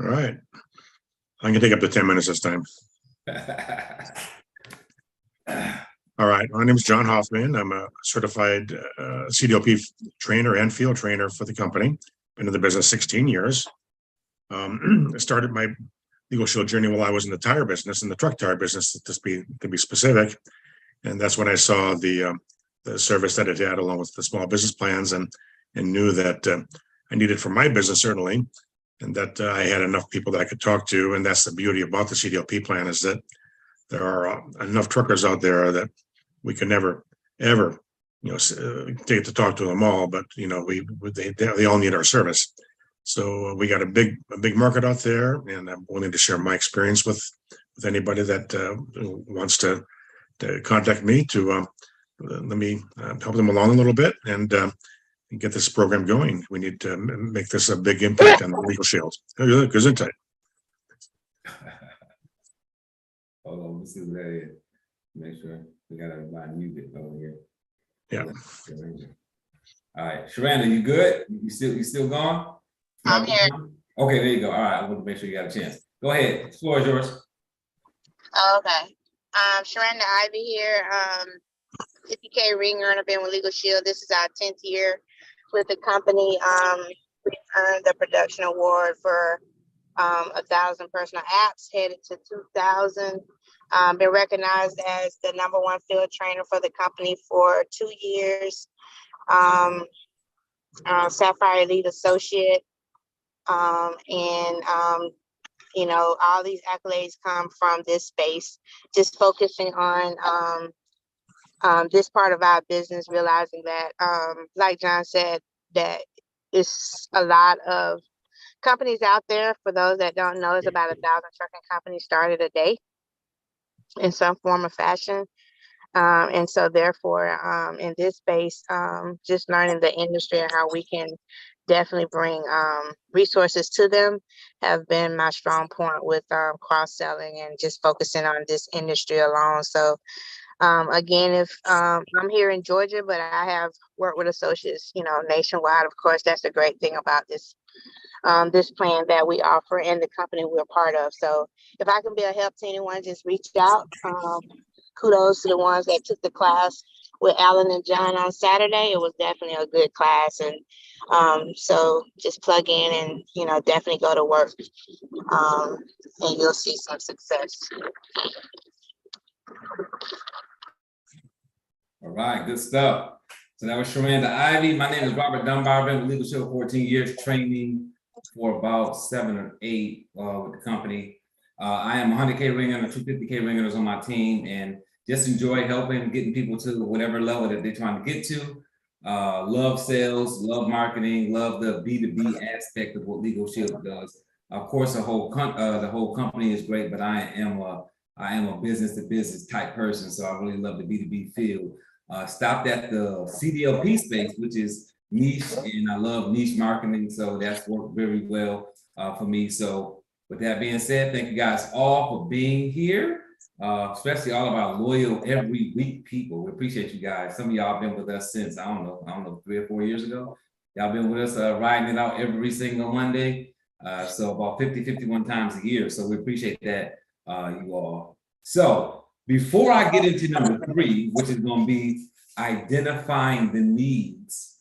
All right. I'm gonna take up to 10 minutes this time. All right. My name is John Hoffman. I'm a certified CDLP trainer and field trainer for the company. Been in the business 16 years. I started my legal shield journey while I was in the tire business, in the truck tire business, to be specific. And that's when I saw the service that it had, along with the small business plans, and knew that I needed for my business, certainly, and that I had enough people that I could talk to. And that's the beauty about the CDLP plan, is that there are enough truckers out there that we can never, ever, take to talk to them all, but they all need our service. So we got a big market out there, and I'm willing to share my experience with anybody that wants to contact me to let me help them along a little bit and get this program going. We need to make this a big impact on the legal shield. Gesundheit. Hold on, this is that. Make sure we got everybody muted over here. Yeah. All right, Sharanda, you good? You still gone? I'm here. Okay, there you go. All right, I want to make sure you got a chance. Go ahead. The floor is yours. Okay. Sharanda Ivy here. 50K ring earner, been with Legal Shield. This is our 10th year with the company. We earned the production award for 1,000 personal apps, headed to 2,000. Been recognized as the #1 field trainer for the company for 2 years. Sapphire Elite Associate. All these accolades come from this space, just focusing on this part of our business, realizing that, like John said, that it's a lot of companies out there. For those that don't know, it's about 1,000 trucking companies started a day in some form or fashion. And so therefore, in this space, just learning the industry and how we can definitely bring resources to them have been my strong point with cross-selling and just focusing on this industry alone. So again, if I'm here in Georgia, but I have worked with associates, nationwide. Of course, that's the great thing about this this plan that we offer and the company we're part of. So if I can be a help to anyone, just reach out. Kudos to the ones that took the class with Alan and John on Saturday. It was definitely a good class, and so just plug in and definitely go to work, and you'll see some success. All right, good stuff. So that was Sharanda Ivy. My name is Robert Dunbar. I've been with Legal Shield 14 years, training for about 7 or 8 with the company. I am a 100K ringer and a 250K ringers on my team, and just enjoy helping, getting people to whatever level that they're trying to get to. Love sales, love marketing, love the B2B aspect of what Legal Shield does. Of course, the whole company is great, but I am a business-to-business type person, so I really love the B2B field. Stopped at the CDLP space, which is niche, and I love niche marketing, so that's worked very well for me. So with that being said, thank you guys all for being here, especially all of our loyal every week people. We appreciate you guys. Some of y'all have been with us since, I don't know, 3 or 4 years ago. Y'all been with us riding it out every single Monday. So about 51 times a year. So we appreciate that, you all. So before I get into number 3, which is going to be identifying the needs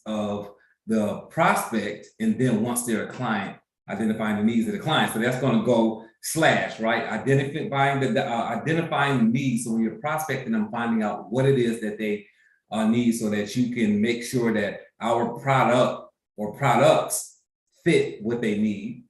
of the prospect, and then once they're a client, identifying the needs of the client. So that's going to go / right? Identifying the needs. So when you're prospecting them, finding out what it is that they need, so that you can make sure that our product or products fit what they need.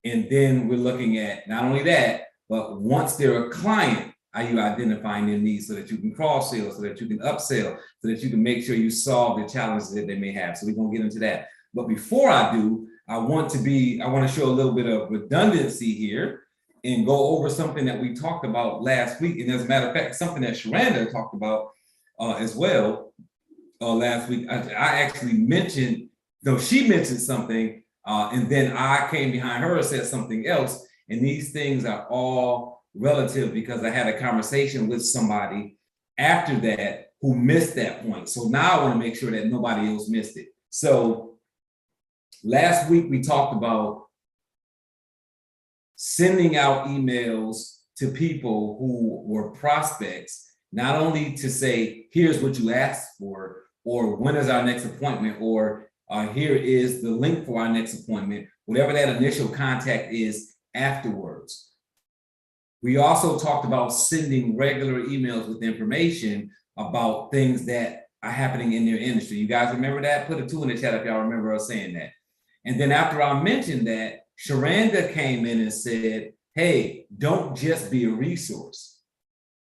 And then we're looking at not only that, but once they're a client, are you identifying their needs so that you can cross-sell, so that you can upsell, so that you can make sure you solve the challenges that they may have. So we're going to get into that. But before I do, I want to show a little bit of redundancy here and go over something that we talked about last week. And as a matter of fact, something that Sharanda talked about as well last week. I actually mentioned, though she mentioned something, and then I came behind her and said something else. And these things are all relative because I had a conversation with somebody after that who missed that point. So now I want to make sure that nobody else missed it. So last week we talked about sending out emails to people who were prospects, not only to say, here's what you asked for, or when is our next appointment, or here is the link for our next appointment, whatever that initial contact is afterwards. We also talked about sending regular emails with information about things that are happening in their industry. You guys remember that? Put a 2 in the chat if y'all remember us saying that. And then after I mentioned that, Sharanda came in and said, hey, don't just be a resource.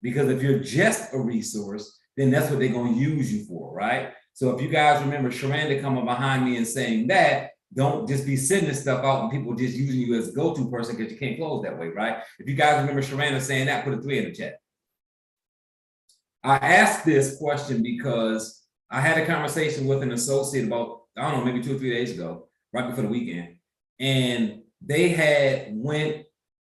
Because if you're just a resource, then that's what they're going to use you for, right? So if you guys remember Sharanda coming behind me and saying that, don't just be sending stuff out and people just using you as a go-to person because you can't close that way, right? If you guys remember Sharanda saying that, put a 3 in the chat. I asked this question because I had a conversation with an associate about, I don't know, maybe 2 or 3 days ago, right before the weekend. And they had went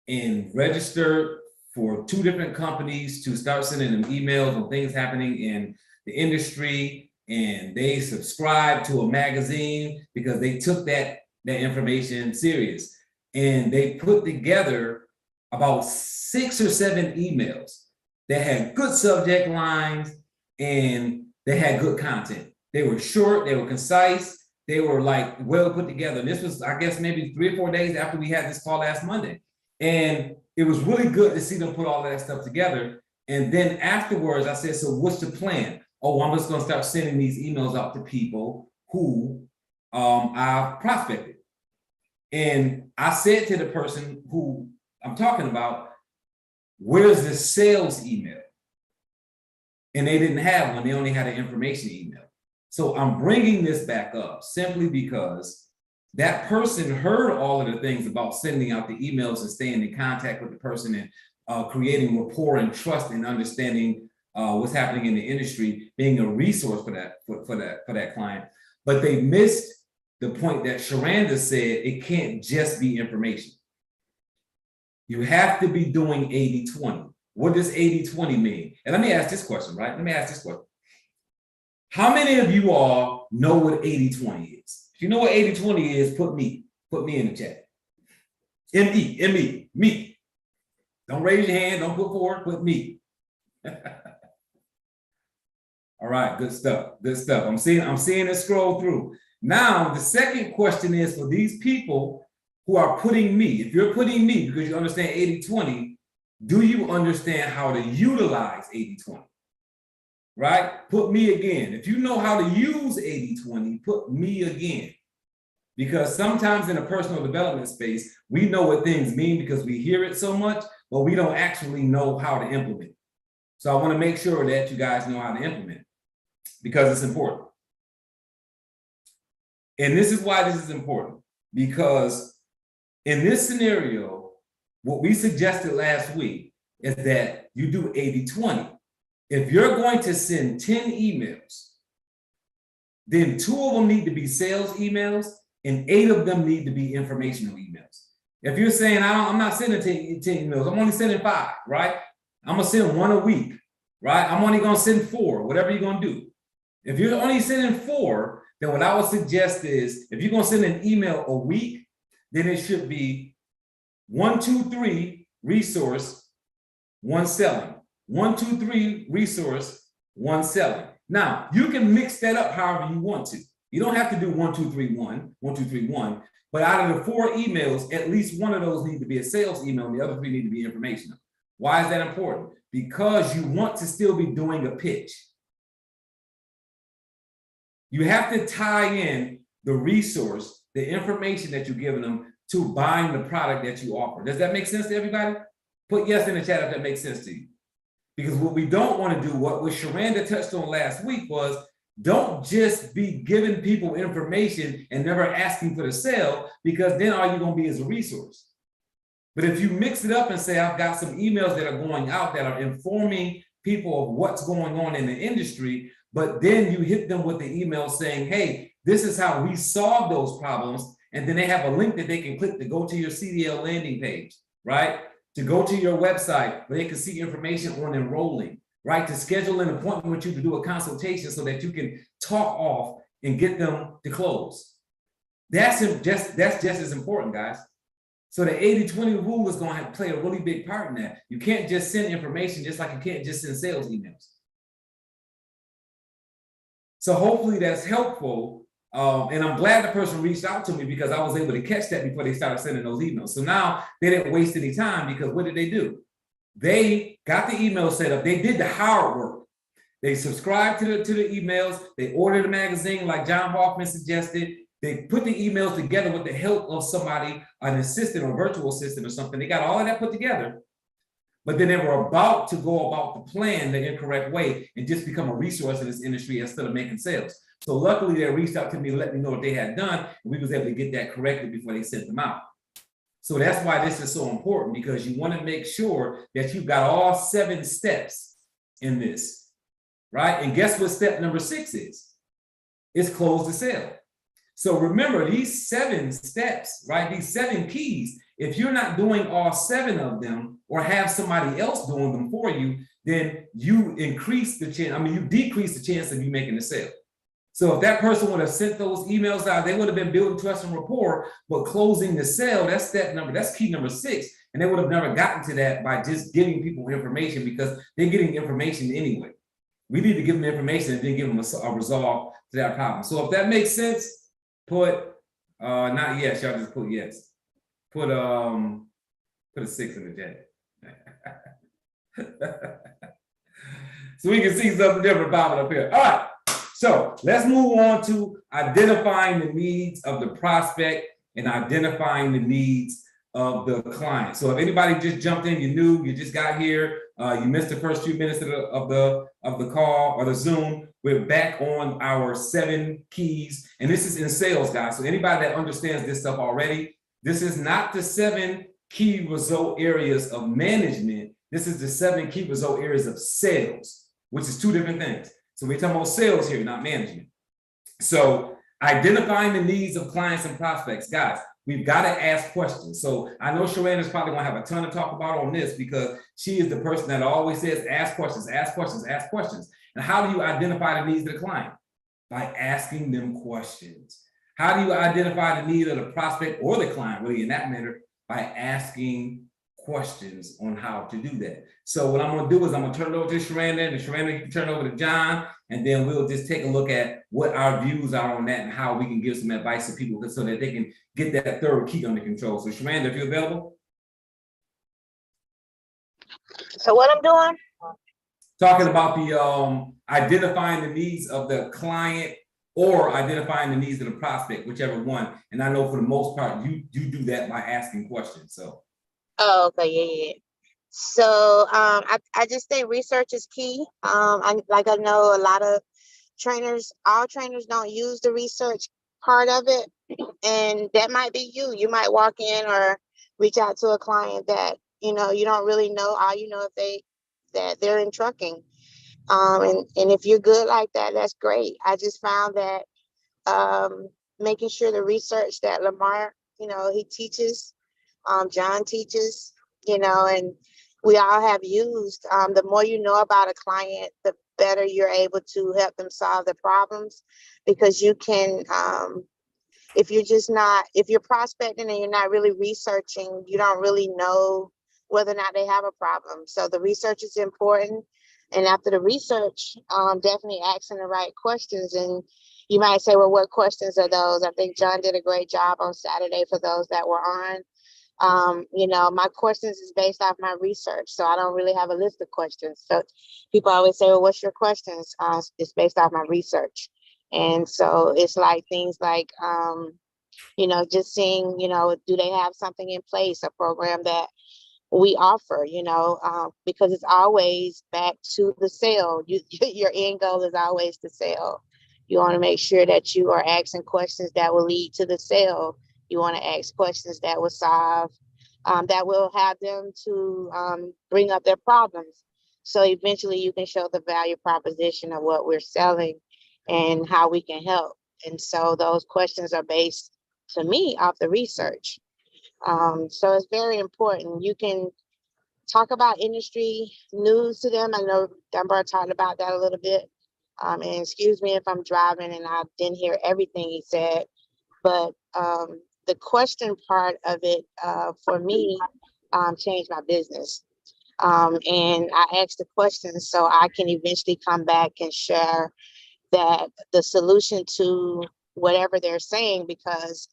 and registered for 2 different companies to start sending them emails on things happening in the industry. And they subscribed to a magazine because they took that information serious. And they put together about 6 or 7 emails that had good subject lines and they had good content. They were short, they were concise, they were like well put together. And this was, I guess, maybe 3 or 4 days after we had this call last Monday. And it was really good to see them put all that stuff together. And then afterwards, I said, so what's the plan? Oh, I'm just gonna start sending these emails out to people who I've prospected. And I said to the person who I'm talking about, where's the sales email? And they didn't have one, they only had an information email. So I'm bringing this back up simply because that person heard all of the things about sending out the emails and staying in contact with the person and creating rapport and trust and understanding what's happening in the industry, being a resource for that client. But they missed the point that Sharanda said, it can't just be information. You have to be doing 80-20. What does 80-20 mean? And let me ask this question, right? Let me ask this question. How many of you all know what 80-20 is? If you know what 80-20 is, put me in the chat. Me. Don't raise your hand, don't put forward, put me. All right, good stuff, good stuff. I'm seeing it scroll through. Now, the second question is for these people who are putting me, if you're putting me because you understand 80-20, do you understand how to utilize 80-20? Right? Put me again. If you know how to use 80-20, put me again. Because sometimes in a personal development space, we know what things mean because we hear it so much, but we don't actually know how to implement it. So I want to make sure that you guys know how to implement it because it's important. And this is why this is important, because in this scenario, what we suggested last week is that you do 80-20. If you're going to send 10 emails, then 2 of them need to be sales emails and 8 of them need to be informational emails. If you're saying, I'm not sending 10 emails, I'm only sending 5, right? I'm gonna send 1 a week, right? I'm only gonna send 4, whatever you're gonna do. If you're only sending 4, then what I would suggest is, if you're gonna send an email a week, then it should be 1, 2, 3 resource, 1 selling. 1, 2, 3 resource, 1 selling. Now you can mix that up however you want to. You don't have to do 1, 2, 3, 1, 1, 2, 3, 1. But out of the 4 emails, at least 1 of those need to be a sales email, and the other 3 need to be informational. Why is that important? Because you want to still be doing a pitch. You have to tie in the resource, the information that you're giving them to buying the product that you offer. Does that make sense to everybody? Put yes in the chat if that makes sense to you. Because what we don't want to do, what Sharanda touched on last week was, don't just be giving people information and never asking for the sale, because then all you're going to be is a resource. But if you mix it up and say, I've got some emails that are going out that are informing people of what's going on in the industry, but then you hit them with the email saying, hey, this is how we solve those problems. And then they have a link that they can click to go to your CDL landing page, right? To go to your website where they can see information on enrolling, right? To schedule an appointment with you to do a consultation so that you can talk off and get them to close. That's just as important, guys. So the 80-20 rule is going to play a really big part in that. You can't just send information just like you can't just send sales emails. So hopefully that's helpful. And I'm glad the person reached out to me because I was able to catch that before they started sending those emails. So now they didn't waste any time because what did they do? They got the email set up. They did the hard work. They subscribed to the emails. They ordered a magazine like John Hoffman suggested. They put the emails together with the help of somebody, an assistant or virtual assistant or something. They got all of that put together, but then they were about to go about the plan the incorrect way and just become a resource in this industry instead of making sales. So luckily they reached out to me to let me know what they had done, and we was able to get that corrected before they sent them out. So that's why this is so important, because you want to make sure that you've got all 7 steps in this, right? And guess what step number 6 is? It's close the sale. So remember these 7 steps, right? These 7 keys, if you're not doing all 7 of them or have somebody else doing them for you, then you increase the chance, you decrease the chance of you making the sale. So if that person would have sent those emails out, they would have been building trust and rapport, but closing the sale, that's key number 6. And they would have never gotten to that by just giving people information, because they're getting information anyway. We need to give them information and then give them a resolve to that problem. So if that makes sense, put not yes, y'all just put yes. Put a 6 in the chat. So we can see something different popping up here. All right, so let's move on to identifying the needs of the prospect and identifying the needs of the client. So if anybody just jumped in, you just got here, you missed the first few minutes of the call or the Zoom, we're back on our 7 keys, and this is in sales, guys. So anybody that understands this stuff already, this is not the 7 key result areas of management. This is the 7 key result areas of sales, which is 2 different things. So we're talking about sales here, not management. So identifying the needs of clients and prospects, guys, we've got to ask questions. So I know Sharon is probably going to have a ton to talk about on this, because she is the person that always says, ask questions, ask questions, ask questions. And how do you identify the needs of the client? By asking them questions. How do you identify the need of the prospect or the client, really, in that manner? By asking questions on how to do that. So what I'm going to do is I'm going to turn it over to Sharon, and Sharon, you can turn it over to John, and then we'll just take a look at what our views are on that and how we can give some advice to people so that they can get that 3rd key under control. So Sharon, if you're available. So what I'm doing? Talking about the identifying the needs of the client or identifying the needs of the prospect, whichever one. And I know for the most part, you do that by asking questions. So. Oh, okay, yeah. So I just think research is key. I know a lot of trainers, all trainers don't use the research part of it, and that might be you. You might walk in or reach out to a client that you don't really know. All you know that they're in trucking, and if you're good like that, that's great. I just found that making sure the research that Lamar, he teaches, John teaches, and we all have used, the more you know about a client, the better you're able to help them solve the problems, because you can, if you're prospecting and you're not really researching, you don't really know whether or not they have a problem. So the research is important. And after the research, definitely asking the right questions. And you might say, well, what questions are those? I think John did a great job on Saturday for those that were on. My questions is based off my research, so I don't really have a list of questions. So people always say, well, what's your questions? It's based off my research. And so it's like things like, just seeing, do they have something in place, a program that we offer, because it's always back to the sale. Your end goal is always to sell. You want to make sure that you are asking questions that will lead to the sale. You want to ask questions that will solve, that will have them to bring up their problems. So eventually you can show the value proposition of what we're selling and how we can help. And so those questions are based, to me, off the research. So it's very important. You can talk about industry news to them. I know Dunbar talked about that a little bit. And excuse me if I'm driving and I didn't hear everything he said, but the question part of it, for me, changed my business. And I asked the questions so I can eventually come back and share that the solution to whatever they're saying, because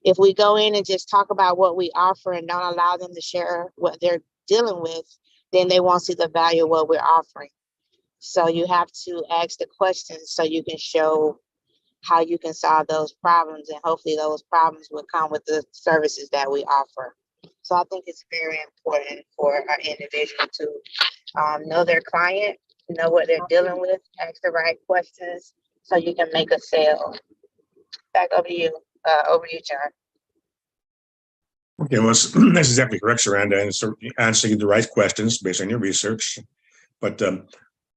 if we go in and just talk about what we offer and don't allow them to share what they're dealing with, then they won't see the value of what we're offering. So you have to ask the questions so you can show how you can solve those problems, and hopefully those problems will come with the services that we offer. So I think it's very important for an individual to know their client, know what they're dealing with, ask the right questions so you can make a sale. Back over to you, John. Okay, well, that's exactly correct, Saranda, and so answering the right questions based on your research. But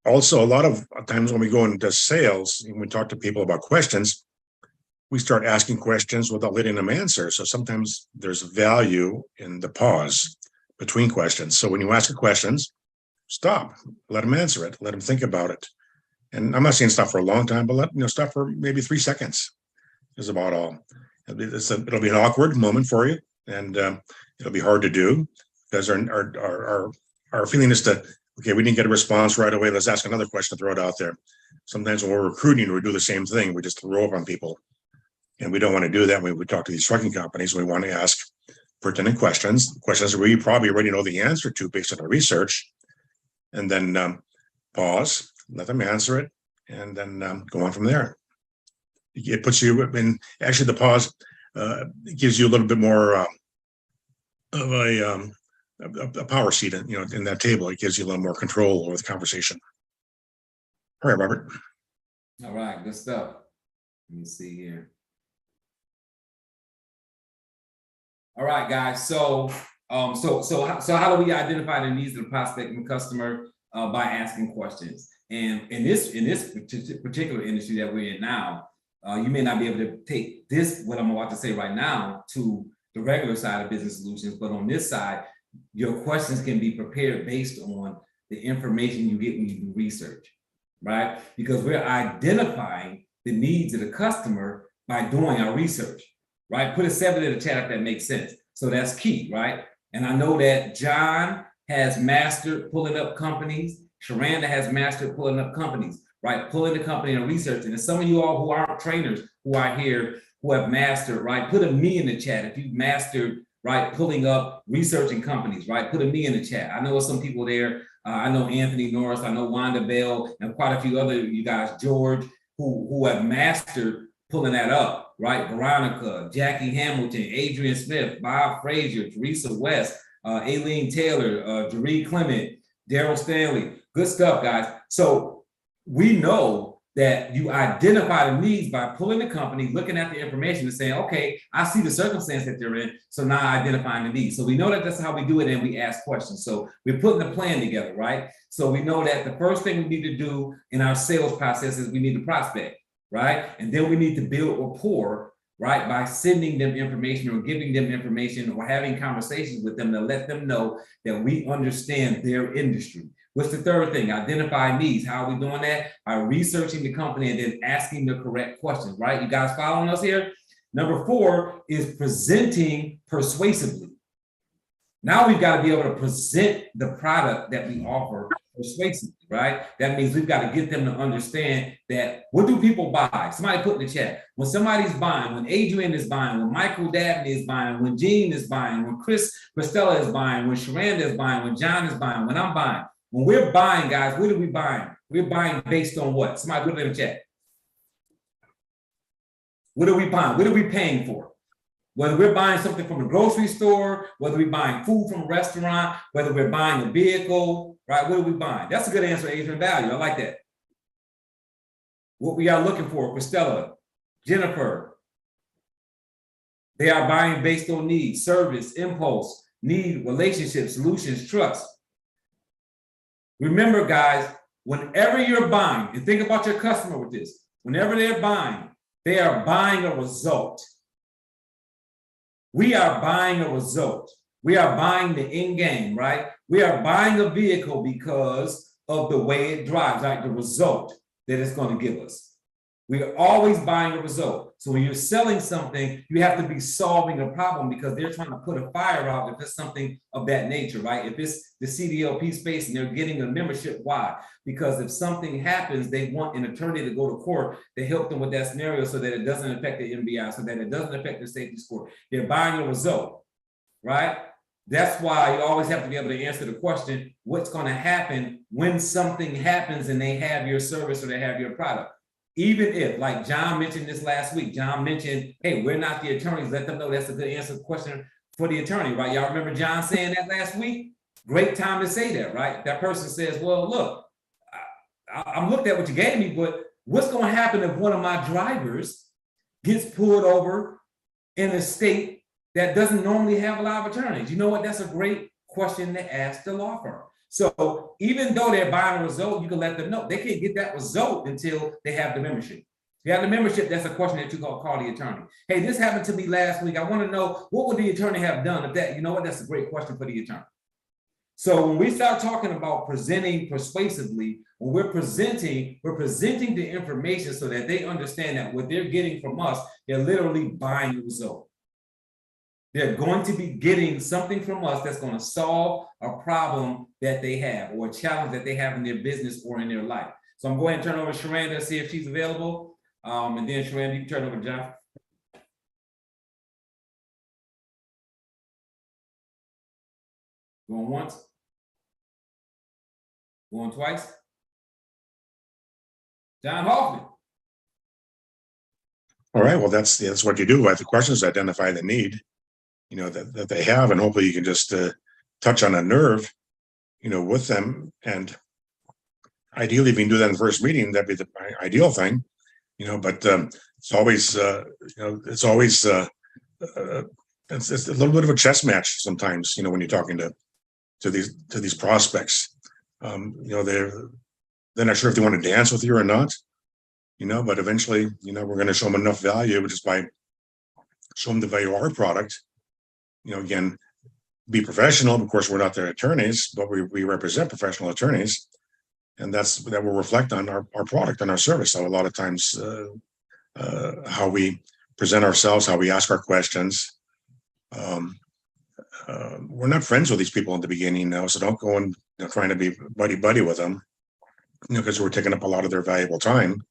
also, a lot of times when we go into sales and we talk to people about questions, we start asking questions without letting them answer. So sometimes there's value in the pause between questions. So when you ask questions, stop, let them answer it, let them think about it. And I'm not saying stop for a long time, but stop for maybe 3 seconds is about all. It'll be an awkward moment for you, and it'll be hard to do because our feeling is to, okay, we didn't get a response right away. Let's ask another question, throw it out there. Sometimes when we're recruiting, we do the same thing. We just throw up on people, and we don't want to do that when we talk to these trucking companies. We want to ask pertinent questions that we probably already know the answer to based on our research, and then pause, let them answer it, and then go on from there. It puts you in, actually the pause gives you a little bit more of a power seat in that table. It gives you a little more control over the conversation. All right, Robert. All right, good stuff. Let me see here. All right, guys. So how do we identify the needs of the prospect and customer? By asking questions. And in this particular industry that we're in now, you may not be able to take what I'm about to say right now to the regular side of business solutions, but on this side, your questions can be prepared based on the information you get when you do research, right? Because we're identifying the needs of the customer by doing our research, right? Put a 7 in the chat if that makes sense. So that's key, right? And I know that John has mastered pulling up companies. Sharanda has mastered pulling up companies, right? Pulling the company and research. And some of you all who aren't trainers who are here who have mastered, right? Put a me in the chat if you've mastered, right? Pulling up, researching companies, right? Put a me in the chat. I know some people there. I know Anthony Norris. I know Wanda Bell, and quite a few other you guys, George, who have mastered pulling that up, right? Veronica, Jackie Hamilton, Adrian Smith, Bob Frazier, Teresa West, Aileen Taylor, Jaree Clement, Daryl Stanley. Good stuff, guys. So we know that you identify the needs by pulling the company, looking at the information and saying, okay, I see the circumstance that they're in, so now identifying the needs. So we know that that's how we do it, and we ask questions. So we're putting the plan together, right? So we know that the first thing we need to do in our sales process is we need to prospect, right? And then we need to build rapport, right? By sending them information or giving them information or having conversations with them to let them know that we understand their industry. What's the third thing? Identify needs. How are we doing that? By researching the company and then asking the correct questions, right? You guys following us here? Number 4 is presenting persuasively. Now we've got to be able to present the product that we offer persuasively, right? That means we've got to get them to understand that what do people buy? Somebody put in the chat. When somebody's buying, when Adrian is buying, when Michael Dabney is buying, when Jean is buying, when Christella is buying, when Sharanda is buying, when John is buying, when I'm buying. When we're buying, guys, what are we buying? We're buying based on what? Somebody put it in the chat. What are we buying? What are we paying for? Whether we're buying something from a grocery store, whether we're buying food from a restaurant, whether we're buying a vehicle, right? What are we buying? That's a good answer, Adrian. Value. I like that. What we are looking for, Stella, Jennifer. They are buying based on needs, service, impulse, need, relationships, solutions, trust. Remember, guys, whenever you're buying, and think about your customer with this, whenever they're buying, they are buying a result. We are buying a result. We are buying the end game, right? We are buying a vehicle because of the way it drives, like the result that it's going to give us. We are always buying a result. So when you're selling something, you have to be solving a problem because they're trying to put a fire out if it's something of that nature, right? If it's the CDLP space and they're getting a membership, why? Because if something happens, they want an attorney to go to court to help them with that scenario so that it doesn't affect the MBI, so that it doesn't affect the safety score. They're buying a result, right? That's why you always have to be able to answer the question, what's going to happen when something happens and they have your service or they have your product? Even if, like John mentioned this last week, John mentioned, hey, we're not the attorneys. Let them know that's a good answer question for the attorney, right? Y'all remember John saying that last week? Great time to say that, right? That person says, well, look, I'm looking at what you gave me, but what's going to happen if one of my drivers gets pulled over in a state that doesn't normally have a lot of attorneys? You know what? That's a great question to ask the law firm. So even though they're buying a result, you can let them know. They can't get that result until they have the membership. If you have the membership, that's a question that you call the attorney. Hey, this happened to me last week. I want to know, what would the attorney have done if that? You know what? That's a great question for the attorney. So when we start talking about presenting persuasively, when we're presenting the information so that they understand that what they're getting from us, they're literally buying the result. They're going to be getting something from us that's going to solve a problem that they have or a challenge that they have in their business or in their life. So I'm going to turn over to Sharanda to see if she's available. And then Sharanda, you can turn over to John. Going once? Going twice? John Hoffman. All right, well, that's what you do. The questions identify the need, you know, that they have, and hopefully you can just touch on a nerve, you know, with them. And ideally, if you can do that in the first meeting, that'd be the ideal thing, you know. But it's always, you know, it's always it's a little bit of a chess match sometimes, you know, when you're talking to these prospects. You know, they're not sure if they want to dance with you or not, you know. But eventually, you know, we're going to show them enough value just by showing them the value of our product. You know, again, be professional. Of course, we're not their attorneys, but we represent professional attorneys, and that will reflect on our product and our service. So a lot of times, how we present ourselves, how we ask our questions. We're not friends with these people in the beginning now, so don't go and, you know, trying to be buddy with them, you know, because we're taking up a lot of their valuable time,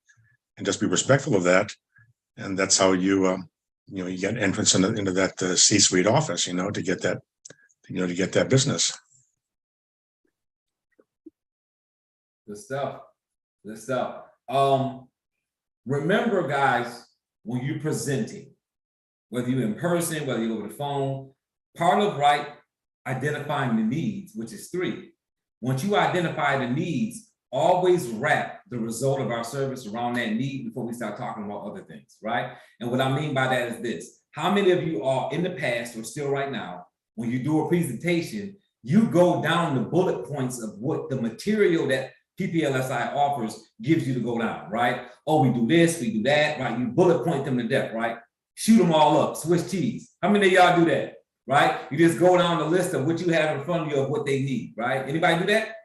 and just be respectful of that. And that's how you you know, you get entrance into that C-suite office, you know, to get that, you know, to get that business. Good stuff. Good stuff. Remember, guys, when you're presenting, whether you're in person, whether you're over the phone, part of identifying the needs, which is 3. Once you identify the needs, always wrap the result of our service around that need before we start talking about other things, right? And what I mean by that is this: how many of you are in the past or still right now, when you do a presentation, you go down the bullet points of what the material that PPLSI offers gives you to go down, right? Oh, we do this, we do that, right? You bullet point them to death, right? Shoot them all up, Swiss cheese. How many of y'all do that, right? You just go down the list of what you have in front of you of what they need, right? Anybody do that?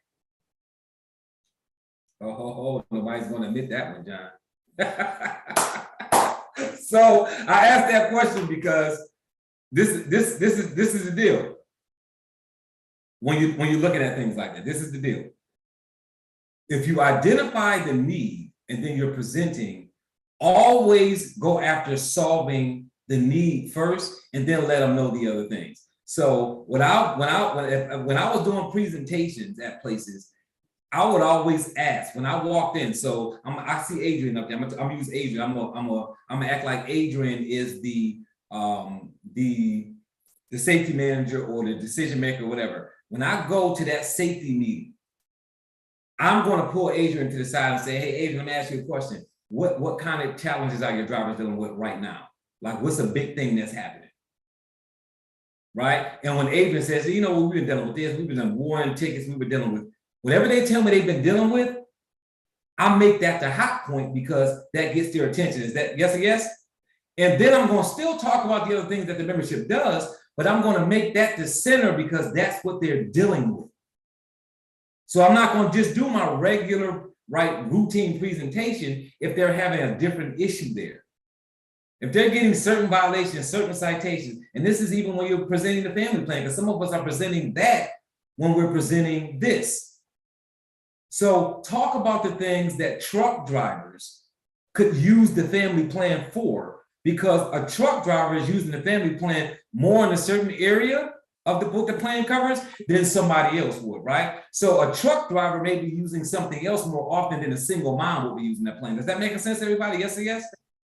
Oh, nobody's going to admit that one, John. So I asked that question because this is the deal. When you're looking at things like that, this is the deal. If you identify the need and then you're presenting, always go after solving the need first, and then let them know the other things. So when I was doing presentations at places, I would always ask when I walked in. So I see Adrian up there. I'm gonna use Adrian. I'm gonna act like Adrian is the safety manager or the decision maker or whatever. When I go to that safety meeting, I'm going to pull Adrian to the side and say, hey, Adrian, let me ask you a question. What kind of challenges are your drivers dealing with right now? Like, what's a big thing that's happening? Right? And when Adrian says, you know, we've been dealing with this, we've been on warrant tickets, we've been dealing with whatever they tell me they've been dealing with, I make that the hot point because that gets their attention. Is that yes or yes? And then I'm going to still talk about the other things that the membership does, but I'm going to make that the center because that's what they're dealing with. So I'm not going to just do my regular, routine presentation if they're having a different issue there. If they're getting certain violations, certain citations, and this is even when you're presenting the family plan, because some of us are presenting that when we're presenting this. So talk about the things that truck drivers could use the family plan for, because a truck driver is using the family plan more in a certain area of the book the plan covers than somebody else would, right? So a truck driver may be using something else more often than a single mom will be using that plan. Does that make sense, everybody? Yes or yes?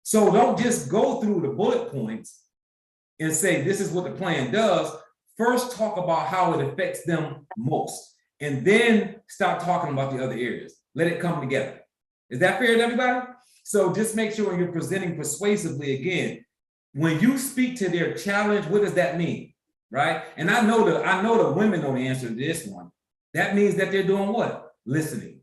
So don't just go through the bullet points and say, this is what the plan does. First, talk about how it affects them most, and then start talking about the other areas. Let it come together. Is that fair to everybody? So just make sure when you're presenting persuasively, again, when you speak to their challenge, what does that mean, right? And I know the women know the answer to this one. That means that they're doing what? Listening.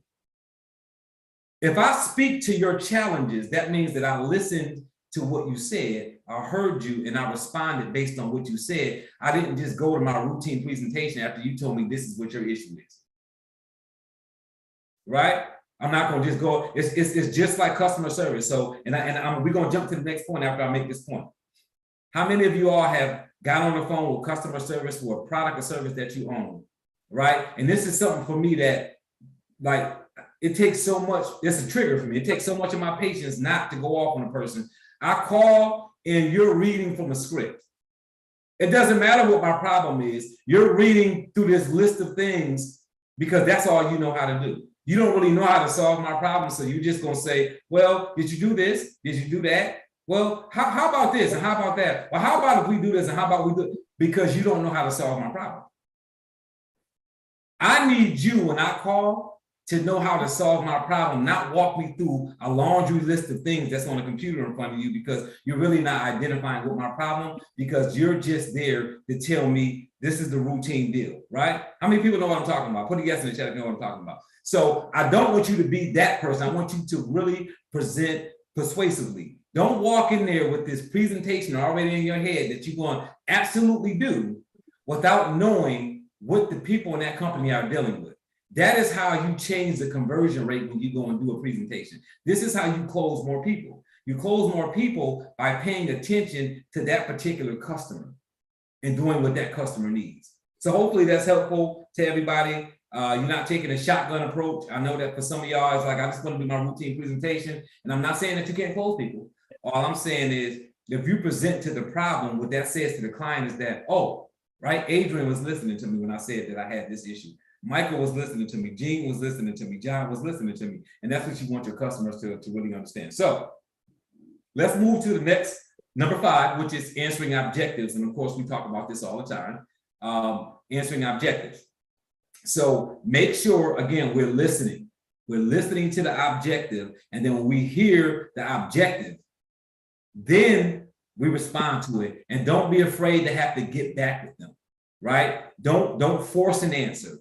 If I speak to your challenges, that means that I listened to what you said, I heard you, and I responded based on what you said. I didn't just go to my routine presentation after you told me this is what your issue is, right? I'm not gonna just go, it's just like customer service. So, we're gonna jump to the next point after I make this point. How many of you all have got on the phone with customer service for a product or service that you own, right? And this is something for me that, like, it takes so much, it's a trigger for me. It takes so much of my patience not to go off on a person. I call and you're reading from a script. It doesn't matter what my problem is. You're reading through this list of things because that's all you know how to do. You don't really know how to solve my problem. So you're just gonna say, well, did you do this? Did you do that? Well, how about this? And how about that? Well, how about if we do this? And how about we do it? Because you don't know how to solve my problem. I need you when I call to know how to solve my problem, not walk me through a laundry list of things that's on a computer in front of you, because you're really not identifying what my problem, because you're just there to tell me this is the routine deal, right? How many people know what I'm talking about? Put a yes in the chat if you know what I'm talking about. So I don't want you to be that person. I want you to really present persuasively. Don't walk in there with this presentation already in your head that you're going to absolutely do without knowing what the people in that company are dealing with. That is how you change the conversion rate when you go and do a presentation. This is how you close more people. You close more people by paying attention to that particular customer and doing what that customer needs. So hopefully that's helpful to everybody. You're not taking a shotgun approach. I know that for some of y'all, it's like, I just want to do my routine presentation. And I'm not saying that you can't close people. All I'm saying is, if you present to the problem, what that says to the client is that, oh, right, Adrian was listening to me when I said that I had this issue. Michael was listening to me, Gene was listening to me, John was listening to me. And that's what you want your customers to really understand. So let's move to the next, number 5, which is answering objectives. And of course, we talk about this all the time, answering objectives. So make sure, again, we're listening. We're listening to the objective. And then when we hear the objective, then we respond to it. And don't be afraid to have to get back with them, right? Don't force an answer,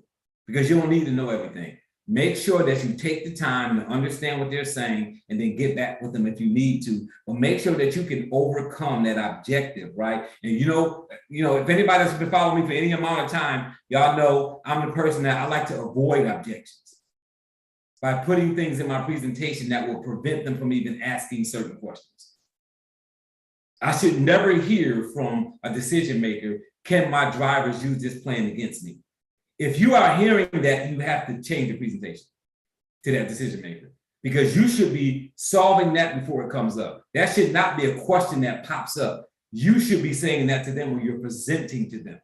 because you don't need to know everything. Make sure that you take the time to understand what they're saying and then get back with them if you need to. But make sure that you can overcome that objective, right? And you know, if anybody's been following me for any amount of time, y'all know I'm the person that I like to avoid objections by putting things in my presentation that will prevent them from even asking certain questions. I should never hear from a decision maker, can my drivers use this plan against me? If you are hearing that, you have to change the presentation to that decision maker, because you should be solving that before it comes up. That should not be a question that pops up. You should be saying that to them when you're presenting to them,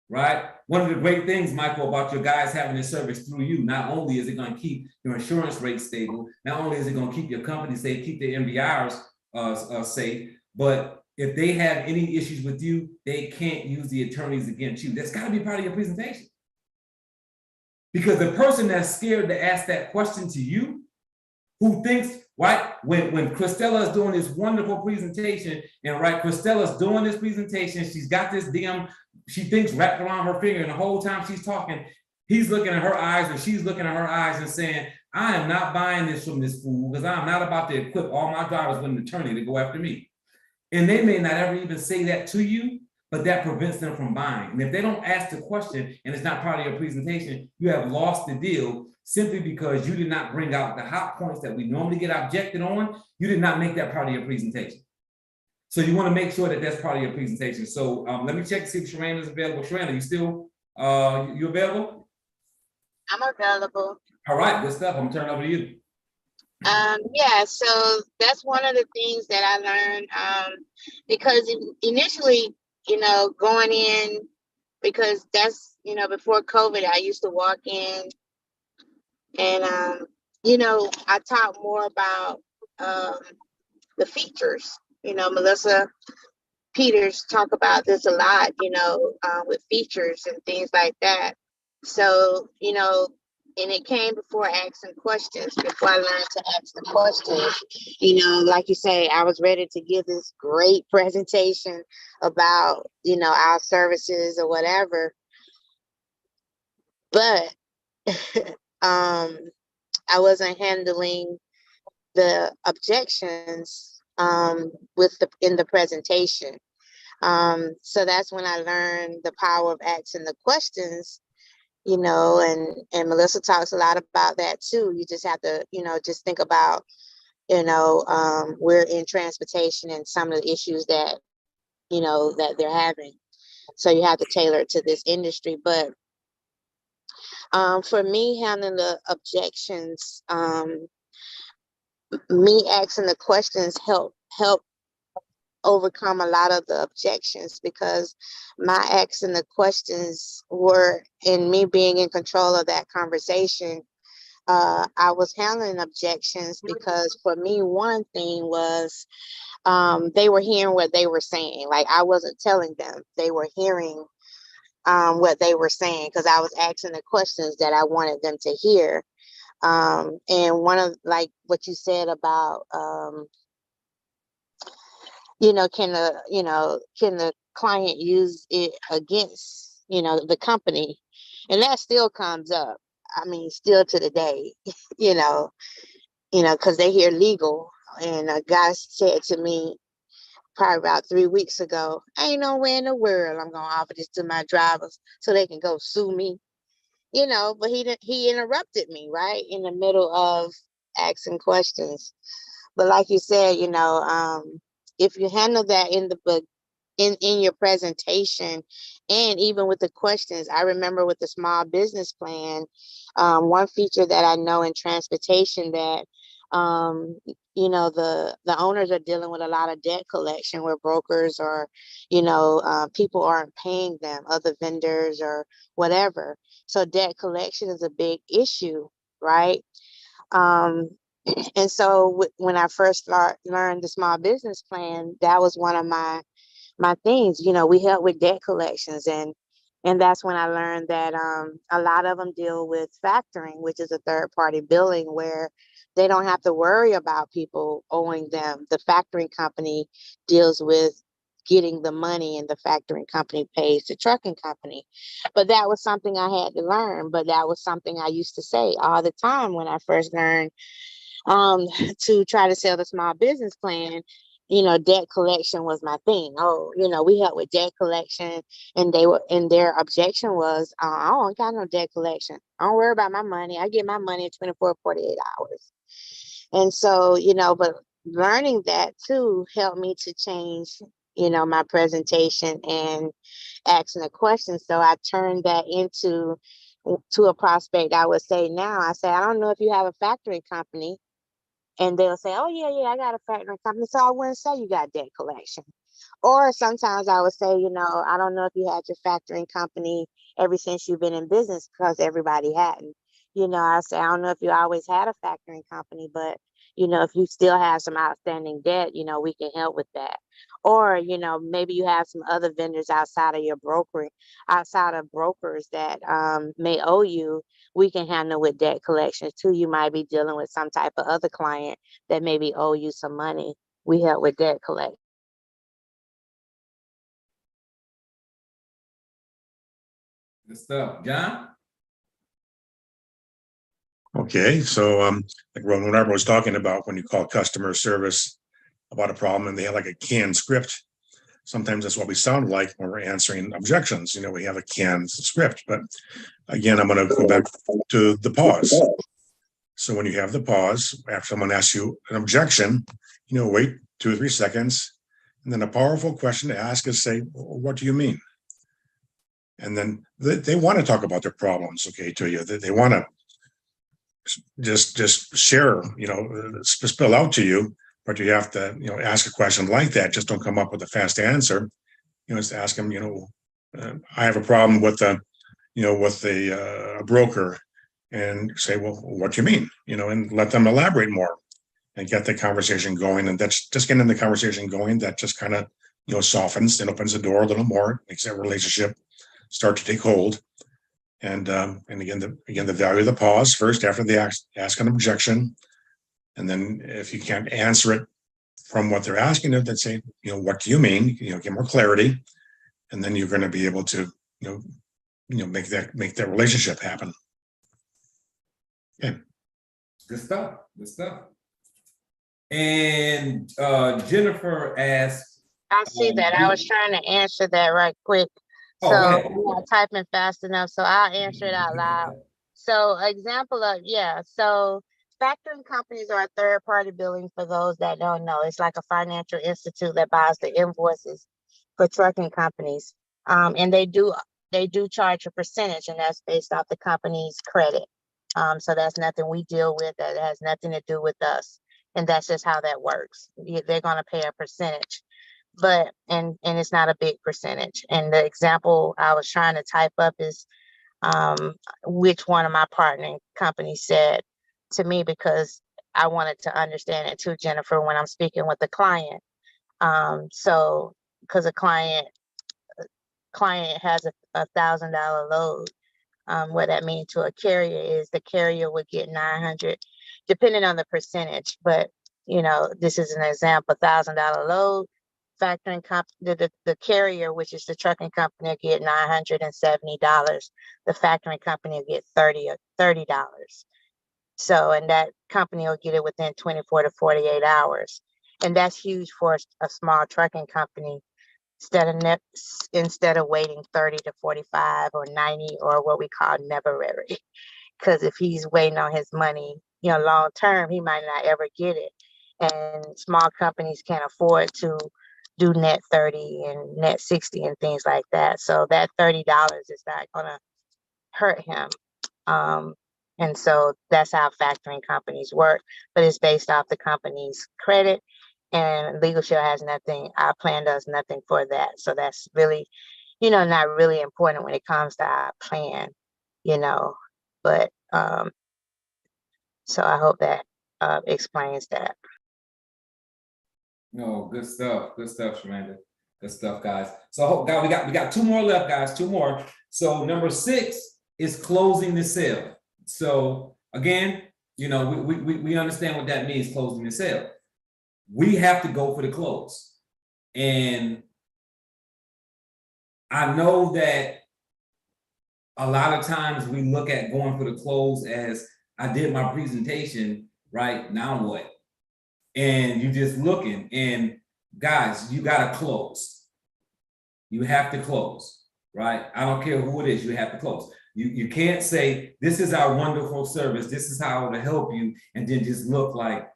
right? One of the great things, Michael, about your guys having this service through you, not only is it going to keep your insurance rate stable, not only is it going to keep your company safe, keep the MBRs safe, but if they have any issues with you, they can't use the attorneys against you. That's got to be part of your presentation. Because the person that's scared to ask that question to you, who thinks, right, when Christella is doing this wonderful presentation, and right, Christella's doing this presentation, she's got this she thinks wrapped around her finger, and the whole time she's talking, he's looking at her eyes, or she's looking at her eyes and saying, I am not buying this from this fool, because I'm not about to equip all my drivers with an attorney to go after me. And they may not ever even say that to you, but that prevents them from buying. And if they don't ask the question and it's not part of your presentation, you have lost the deal simply because you did not bring out the hot points that we normally get objected on. You did not make that part of your presentation. So you want to make sure that that's part of your presentation. So let me check to see if Sharana is available. Sharana, you still, you available? I'm available. All right, good stuff. I'm gonna turn it over to you. Yeah, so that's one of the things that I learned, because initially, going in, because that's, before COVID, I used to walk in and, I talk more about the features. Melissa Peters talk about this a lot, with features and things like that. So, and it came before asking questions, before I learned to ask the questions. Like you say, I was ready to give this great presentation about, our services or whatever. But I wasn't handling the objections in the presentation. So that's when I learned the power of asking the questions, and Melissa talks a lot about that too. You just have to, just think about, we're in transportation and some of the issues that, that they're having. So you have to tailor it to this industry. But for me, handling the objections, me asking the questions help overcome a lot of the objections, because my asking the questions were, in me being in control of that conversation, I was handling objections because for me, one thing was they were hearing what they were saying. Like, I wasn't telling them, they were hearing what they were saying, because I was asking the questions that I wanted them to hear. And one of, like what you said about can the client use it against, the company? And that still comes up. I mean, still to the day, because they hear legal. And a guy said to me probably about 3 weeks ago, ain't nowhere in the world I'm going to offer this to my drivers so they can go sue me. But he interrupted me right in the middle of asking questions. But like you said, if you handle that in your presentation, and even with the questions, I remember with the small business plan, one feature that I know in transportation that, the owners are dealing with a lot of debt collection where brokers or, people aren't paying them, other vendors or whatever. So debt collection is a big issue, right? And so when I first learned the small business plan, that was one of my things. We help with debt collections, and that's when I learned that a lot of them deal with factoring, which is a third party billing, where they don't have to worry about people owing them. The factoring company deals with getting the money, and the factoring company pays the trucking company. But that was something I had to learn. But that was something I used to say all the time when I first learned to try to sell the small business plan. Debt collection was my thing. Oh, we help with debt collection, and their objection was, I don't got no debt collection. I don't worry about my money. I get my money in 24, 48 hours. And so, but learning that too helped me to change, my presentation and asking a question. So I turned that to a prospect. I would say now, I say, I don't know if you have a factoring company. And they'll say, oh, yeah, I got a factoring company. So I wouldn't say you got debt collection. Or sometimes I would say, I don't know if you had your factoring company ever since you've been in business, because everybody hadn't. I say, I don't know if you always had a factoring company, but, if you still have some outstanding debt, we can help with that. Or, maybe you have some other vendors outside of your brokers that may owe you. We can handle with debt collections too. You might be dealing with some type of other client that maybe owe you some money. We help with debt collection. Good stuff. John? Okay, so like when I was talking about when you call customer service about a problem and they have like a canned script. sometimes that's what we sound like when we're answering objections. You know, we have a canned script, but again, I'm going to go back to the pause. So when you have the pause, after someone asks you an objection, you know, wait 2 or 3 seconds. And then a powerful question to ask is say, what do you mean? And then they want to talk about their problems, okay, to you. They want to just share, you know, spill out to you, but you have to, you know, ask a question like that. Just don't come up with a fast answer. You know, just ask them, you know, I have a problem with a broker, and say, well, what do you mean? You know, and let them elaborate more and get the conversation going. And that's just getting the conversation going. That just kind of, you know, softens and opens the door a little more, makes that relationship start to take hold. And again, the value of the pause first after they ask an objection. And then if you can't answer it from what they're asking, then say, you know, what do you mean? You know, get more clarity. And then you're going to be able to, you know, make that relationship happen. Yeah. Good stuff. Good stuff. And Jennifer asked. I see that. I was trying to answer that right quick. So I'm not typing fast enough, so I'll answer it out loud. So example of, so factoring companies are a third-party billing for those that don't know. It's like a financial institute that buys the invoices for trucking companies. And they do charge a percentage, and that's based off the company's credit. So that's nothing we deal with. That has nothing to do with us. And that's just how that works. They're going to pay a percentage. But and it's not a big percentage. And the example I was trying to type up is which one of my partnering companies said to me, because I wanted to understand it too, Jennifer, when I'm speaking with the client. So because a client has a $1,000 load, what that means to a carrier is the carrier would get 900, depending on the percentage. But you know, this is an example: $1,000 load. Factoring company, the carrier, which is the trucking company, will get $970. The factoring company will get $30. So, and that company will get it within 24 to 48 hours. And that's huge for a small trucking company. Instead of waiting 30 to 45 or 90, or what we call never ready. Because if he's waiting on his money, you know, long term, he might not ever get it. And small companies can't afford to do net 30 and net 60 and things like that. So that $30 is not gonna hurt him. And so that's how factoring companies work, but it's based off the company's credit, and Legal Shield has nothing, our plan does nothing for that. So that's really, you know, not really important when it comes to our plan, you know, but so I hope that explains that. No, good stuff, Shamanda. Good stuff, guys. So God, we got 2 more left, guys. 2 more. So number 6 is closing the sale. So again, you know, we understand what that means, closing the sale. We have to go for the close. And I know that a lot of times we look at going for the close as, I did my presentation, right? Now what? And you're just looking, and guys, you got to close. You have to close, right? I don't care who it is, you have to close. You can't say, this is our wonderful service, this is how to help you, and then just look like,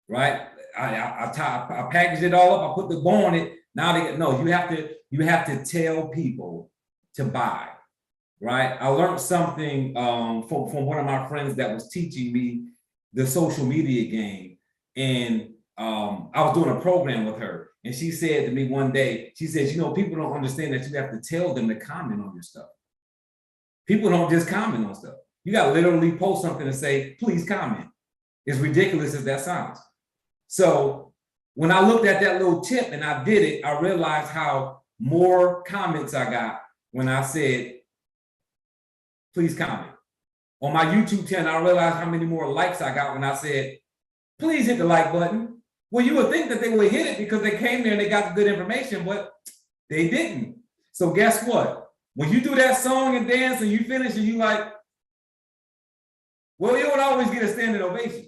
right? I package it all up, I put the bow on it. Now they get, no, you have to tell people to buy, right? I learned something from one of my friends that was teaching me the social media game. And I was doing a program with her, and she said to me one day, she says, you know, people don't understand that you have to tell them to comment on your stuff. People don't just comment on stuff. You got to literally post something and say, please comment. As ridiculous as that sounds. So when I looked at that little tip and I did it, I realized how more comments I got when I said, please comment. On my YouTube channel, I realized how many more likes I got when I said, please hit the like button. Well, you would think that they would hit it because they came there and they got the good information, but they didn't. So guess what? When you do that song and dance and you finish and you like, well, you would always get a standing ovation.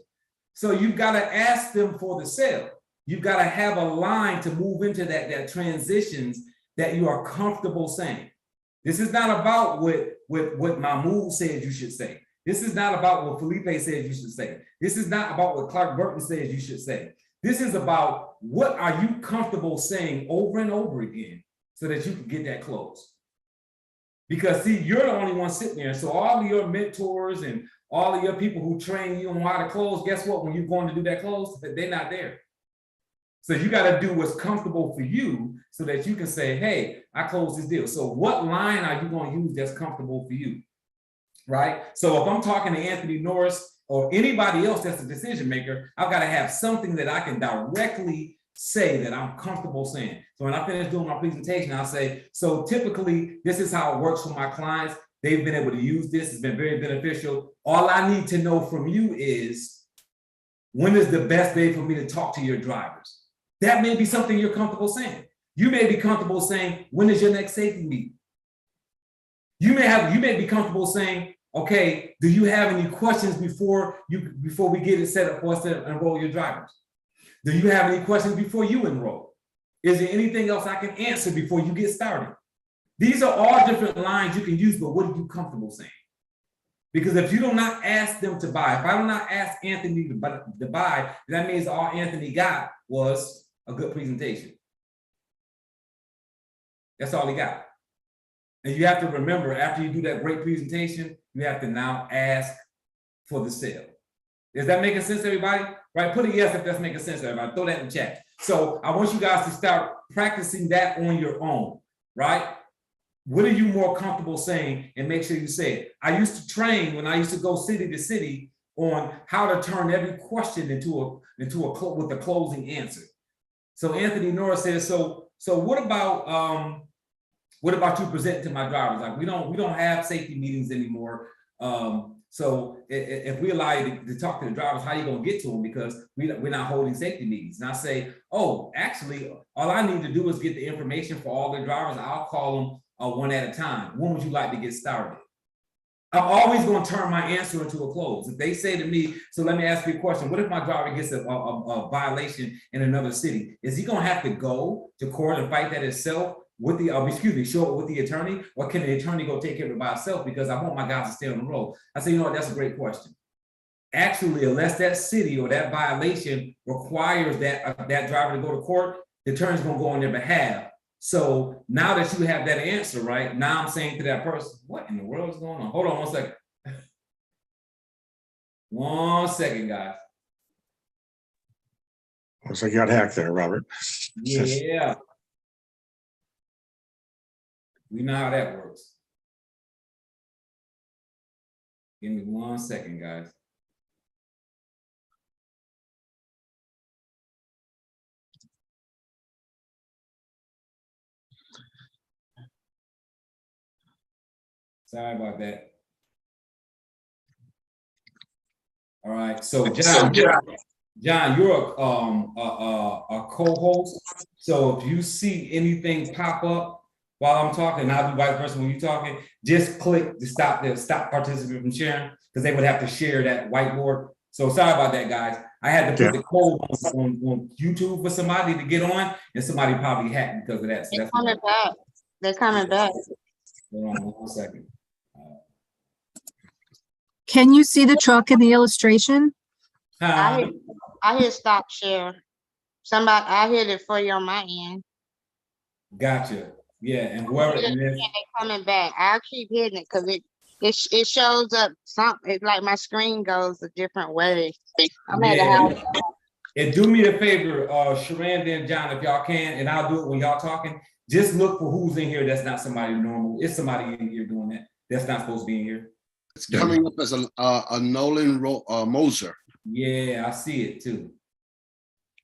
So you've got to ask them for the sale. you've got to have a line to move into that transitions that you are comfortable saying. This is not about what Mahmoud says you should say. This is not about what Felipe says you should say. This is not about what Clark Burton says you should say. This is about what are you comfortable saying over and over again so that you can get that close. Because see, you're the only one sitting there. So all of your mentors and all of your people who train you on how to close, guess what? When you're going to do that close, they're not there. So you got to do what's comfortable for you so that you can say, hey, I closed this deal. So what line are you going to use that's comfortable for you? Right? So if I'm talking to Anthony Norris or anybody else that's a decision maker, I've got to have something that I can directly say that I'm comfortable saying. So when I finish doing my presentation, I'll say, so typically this is how it works for my clients. They've been able to use this. It's been very beneficial. All I need to know from you is when is the best day for me to talk to your drivers? That may be something you're comfortable saying. You may be comfortable saying, when is your next safety meeting? You may be comfortable saying, okay, do you have any questions before we get it set up for us to enroll your drivers? Do you have any questions before you enroll? Is there anything else I can answer before you get started? These are all different lines you can use, but what are you comfortable saying? Because if you do not ask them to buy, if I do not ask Anthony to buy, that means all Anthony got was a good presentation. That's all he got. And you have to remember, after you do that great presentation, you have to now ask for the sale. Is that making sense, everybody? Right? Put a yes if that's making sense, everybody. Throw that in the chat. So I want you guys to start practicing that on your own, right? What are you more comfortable saying, and make sure you say it. I used to train when I used to go city to city on how to turn every question with a closing answer. So Anthony Norris says, so what about you presenting to my drivers? Like we don't have safety meetings anymore. So if we allow you to talk to the drivers, how are you gonna get to them? Because we're not holding safety meetings. And I say, oh, actually, all I need to do is get the information for all the drivers. I'll call them one at a time. When would you like to get started? I'm always going to turn my answer into a close. If they say to me, so let me ask you a question. What if my driver gets a violation in another city? Is he going to have to go to court and fight that himself with the, show it with the attorney? Or can the attorney go take care of it by himself? Because I want my guys to stay on the road. I say, you know what, that's a great question. Actually, unless that city or that violation requires that driver to go to court, the attorney's going to go on their behalf. So now that you have that answer, right? Now I'm saying to that person, what in the world is going on? Hold on 1 second. 1 second, guys. Looks like you got hacked there, Robert. Yeah. We know how that works. Give me 1 second, guys. Sorry about that. All right, so John, you're a co-host. So if you see anything pop up while I'm talking, and I'll be vice versa when you're talking, just click to stop participants from sharing, because they would have to share that whiteboard. So sorry about that, guys. I had to put the code on YouTube for somebody to get on, and somebody probably hacked because of that. So they're coming back. They're coming back. Hold on 1 second. Can you see the truck in the illustration? I hear stop share. Somebody, I hit it for you on my end. Gotcha. Yeah, and whoever it is, they're coming back. I'll keep hitting it because it shows up something. It's like my screen goes a different way. I'm at the house. And do me a favor, Sharanda and John, if y'all can, and I'll do it when y'all talking. Just look for who's in here that's not somebody normal. It's somebody in here doing that. That's not supposed to be in here. It's coming up as a Nolan Moser. Yeah, I see it too.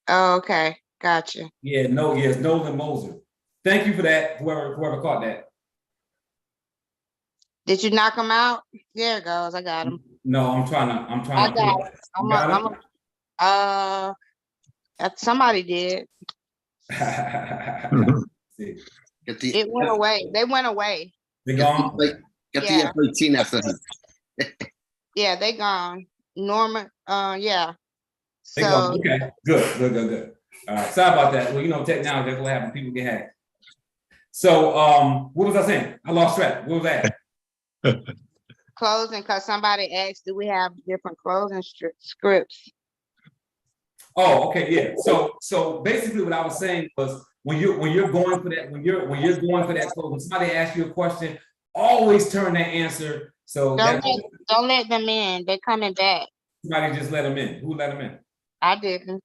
Oh, okay, gotcha. Yeah, it's Nolan Moser. Thank you for that, whoever caught that. Did you knock him out? There it goes. I got him. No, I'm trying I got it. Somebody did. It went away. They went away. They gone? Get the F-18 after him. Yeah, they gone. Norman, yeah. They gone. Okay, good. All right, sorry about that. Well, you know, technology, that's what happens. People get hacked. So, what was I saying? I lost track. What was that? Closing, because somebody asked, do we have different closing scripts? Oh, okay, yeah. So basically, what I was saying was, when you're going for that, when you're going for that close, when somebody asks you a question, always turn that answer. So Don't let them in. They're coming back. somebody just let them in. Who let them in? I didn't.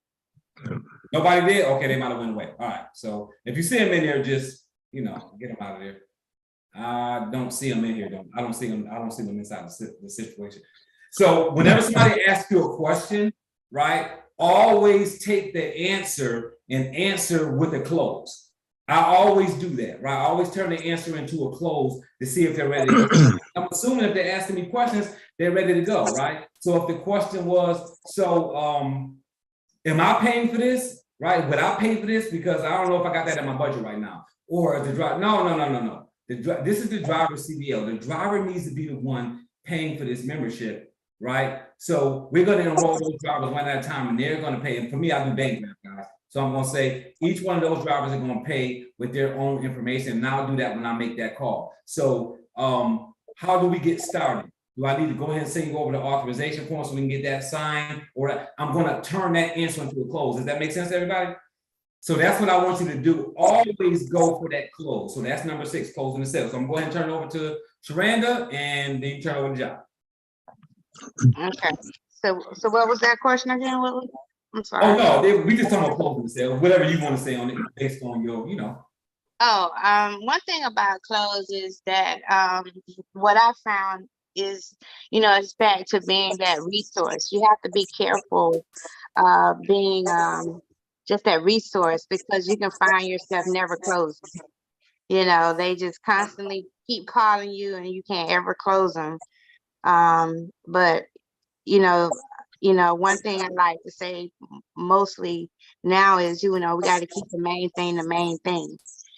Nobody did. Okay, they might have went away. All right. So if you see them in there, just get them out of there. I don't see them in here. I don't see them. I don't see them inside the situation. So whenever somebody asks you a question, right, always take the answer and answer with a close. I always do that, right? I always turn the answer into a close to see if they're ready to go. I'm assuming if they're asking me questions, they're ready to go, right? So if the question was, am I paying for this, right? Would I pay for this? Because I don't know if I got that in my budget right now. Or the driver, no. This is the driver's CDL. The driver needs to be the one paying for this membership, right? So we're going to enroll those drivers one at a time, and they're going to pay. And for me, I do bank draft, guys. So I'm going to say each one of those drivers are going to pay with their own information, and I'll do that when I make that call. So how do we get started? Do I need to go ahead and send you over the authorization form so we can get that signed? Or I'm going to turn that answer into a close. Does that make sense to everybody? So that's what I want you to do. Always go for that close. So that's number 6, closing the sale. So I'm going to turn it over to Sharanda, and then you turn over to John. Okay. So what was that question again? I'm sorry. Oh no, we just talking about closing the sale. Whatever you want to say on it, based on your, one thing about close is that what I found is, it's back to being that resource. You have to be careful being just that resource, because you can find yourself never closing. They just constantly keep calling you and you can't ever close them. But one thing I like to say mostly now is, we got to keep the main thing,